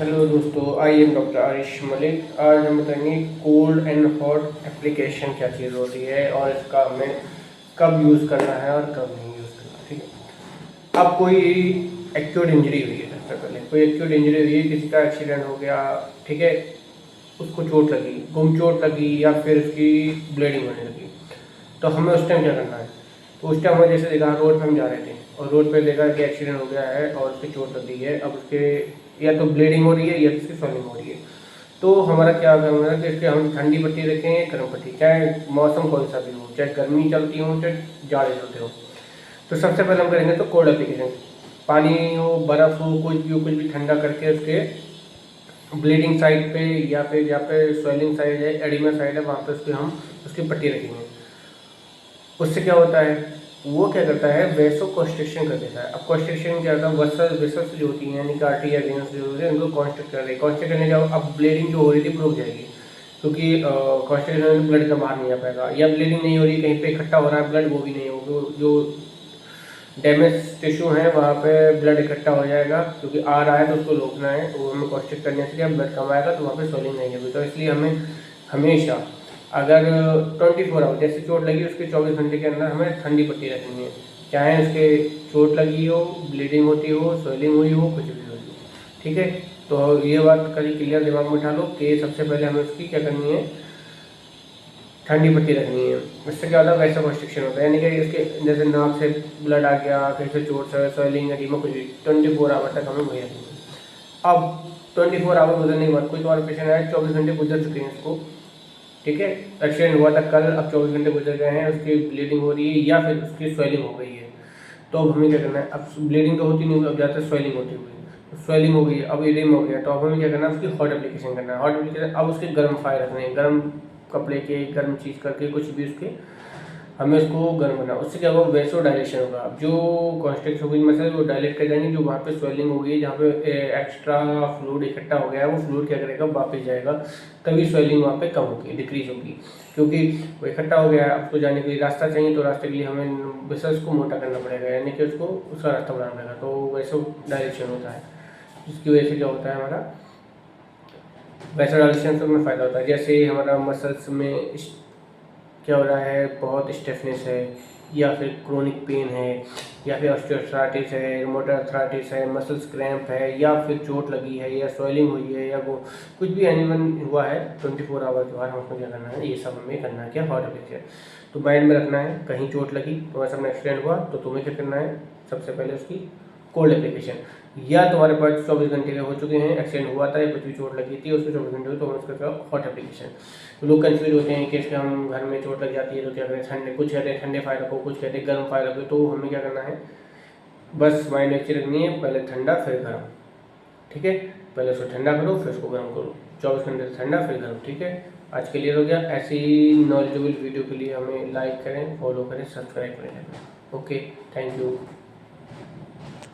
Hello दोस्तों, I am doctor Aarish Malik. आज हम बताएंगे कोल्ड एंड हॉट एप्लीकेशन क्या चीज़ होती है और इसका हमें कब यूज़ करना है और कब नहीं यूज़ करना। ठीक है, अब कोई एक्यूट इंजरी हुई है, सबसे पहले कोई एक्यूट इंजरी हुई है, किसी का एक्सीडेंट हो गया, ठीक है, उसको चोट लगी, गुम चोट लगी या फिर उसकी ब्लीडिंग होने लगी, तो हमें उस टाइम क्या करना है। तो उस टाइम हमें जैसे देखा रोड पे हम जा रहे थे और रोड पे देखा कि एक्सीडेंट हो गया है और उसकी चोट लग गई है, अब उसके या तो ब्लीडिंग हो रही है या उसकी स्वेलिंग हो रही है, तो हमारा क्या करना है कि इसके हम ठंडी पट्टी रखें, गर्म पट्टी, चाहे मौसम कौन सा भी हो, चाहे गर्मी चलती हो चाहे जाड़े चलते हो। तो सबसे पहले हम करेंगे तो कोल्ड एप्लीकेशन, पानी हो, बर्फ़ हो, कुछ भी ठंडा करके उसके ब्लीडिंग साइड पे या फिर जहाँ पे स्वेलिंग साइड है, एडिमा साइड है, वहाँ पे उसकी हम उसकी पट्टी रखेंगे। उससे क्या होता है, वो क्या करता है, वेसो कॉन्स्ट्रिक्शन कर देता है। अब कॉन्स्ट्रिक्शन क्या होता है, वेसल्स जो होती हैं यानी कि आर्टरी या वेन्स जो होते हैं उनको कॉन्स्ट्रिक्ट कर रही है। कॉन्स्ट्रिक्ट करने जाओ, अब ब्लीडिंग जो हो रही थी रुक जाएगी, क्योंकि कॉन्स्ट्रिक्शन में ब्लड का बाहर नहीं आ पाएगा, या ब्लीडिंग नहीं हो रही, कहीं पे इकट्ठा हो रहा है ब्लड, वो भी नहीं होगा, जो डैमेज टिश्यू है वहाँ पे ब्लड इकट्ठा हो जाएगा, क्योंकि आ रहा है तो उसको रोकना है, तो हमें कॉन्स्ट्रिक्ट करने से क्या ब्लड कम आएगा, तो वहाँ पे स्वेलिंग नहीं होगी। तो इसलिए हमें हमेशा अगर 24 आवर जैसे चोट लगी उसके 24 घंटे के अंदर हमें ठंडी पट्टी रखनी है, चाहे उसके चोट लगी हो, ब्लीडिंग होती हो, स्वेलिंग हुई हो, कुछ भी हो। ठीक है, तो ये बात कभी क्लियर दिमाग में उठा लो कि सबसे पहले हमें उसकी क्या करनी है, ठंडी पट्टी रखनी है। इससे क्या होता है, वैसा कॉन्स्ट्रिक्शन होता है, यानी कि इसके जैसे नाक से ब्लड आ गया, कहीं से चोट से स्वेलिंग एडिमा कुछ भी, 24 आवर तक हमें वही रखनी है। अब 24 आवर गुजरने के बाद कोई तो और पेशेंट आया, 24 घंटे गुजर चुके हैं इसको, ठीक है, एक्सीडेंट हुआ था कल, अब 24 घंटे गुजर गए हैं, उसकी ब्लीडिंग हो रही है या फिर उसकी स्वेलिंग हो गई है, तो अब हमें क्या करना है, अब ब्लीडिंग तो होती नहीं होगी, अब ज़्यादातर स्वेलिंग होती हुई, स्वेलिंग हो गई है, अब एडिमा हो गया, तो अब हमें क्या करना है, उसकी हॉट एप्लीकेशन करना है। हॉट एप्लीकेशन, अब उसके गर्म फायर रखने हैं, गर्म कपड़े के, गर्म चीज़ करके कुछ भी उसके हमें उसको गर्म करना है। उससे क्या होगा, वैसो डायलेशन होगा। अब जो कॉन्स्ट्रिक्ट हो गई मसल वो डायलेट कर जाएंगे, जो वहाँ पे स्वेलिंग हो गई है, जहाँ पे एक्स्ट्रा फ्लूइड इकट्ठा हो गया है, वो फ्लूइड क्या करेगा, वापस जाएगा, तभी स्वेलिंग वहाँ पे कम होगी, डिक्रीज होगी, क्योंकि वो इकट्ठा हो गया है। आपको जाने के लिए रास्ता चाहिए, तो रास्ते के लिए हमें वेसल्स को मोटा करना पड़ेगा, यानी कि उसको उसका रास्ता बनाना पड़ेगा, तो वैसो डायलेशन होता है, जिसकी वजह से क्या होता है, हमारा वैसा डायलेशन से हमें फ़ायदा होता है। जैसे हमारा मसल्स में क्या हो रहा है, बहुत स्टिफनेस है, या फिर क्रोनिक पेन है, या फिर ऑस्टियोआर्थराइटिस है, रूमेटॉइड आर्थराइटिस है, मसल्स क्रैम्प है, या फिर चोट लगी है, या स्वेलिंग हुई है, या वो कुछ भी एनिमल हुआ है 24 आवर के बाद, हमको क्या करना है, ये सब हमें करना है, क्या हॉट एप्लीकेशन। तो माइंड में रखना है, कहीं चोट लगी, तुम्हारे सामने एक्सीडेंट हुआ, तो तुम्हें क्या करना है, सबसे पहले उसकी कोल्ड एप्लीकेशन, या तुम्हारे पास 24 घंटे के हो चुके हैं, एक्सीडेंट हुआ था या कुछ भी चोट लगी थी उसमें 24 घंटे हुए, तो हम उसका हॉट एप्लीकेशन। तो लोग कंफ्यूज होते हैं कि इसके हम घर में चोट लग जाती है तो क्या करें, ठंडे, कुछ कहते हैं ठंडे फायर रखो, कुछ कहते हैं गर्म फायर रखो, तो हमें क्या करना है, बस माइंड अच्छी रखनी है, पहले ठंडा फिर गर्म, ठीक है, पहले उसको ठंडा करो फिर उसको गर्म करो, 24 घंटे से ठंडा फिर गर्म, ठीक है। आज के लिए हो गया। ऐसी नॉलेजेबल वीडियो के लिए हमें लाइक करें, फॉलो करें, सब्सक्राइब करें। Okay, thank you.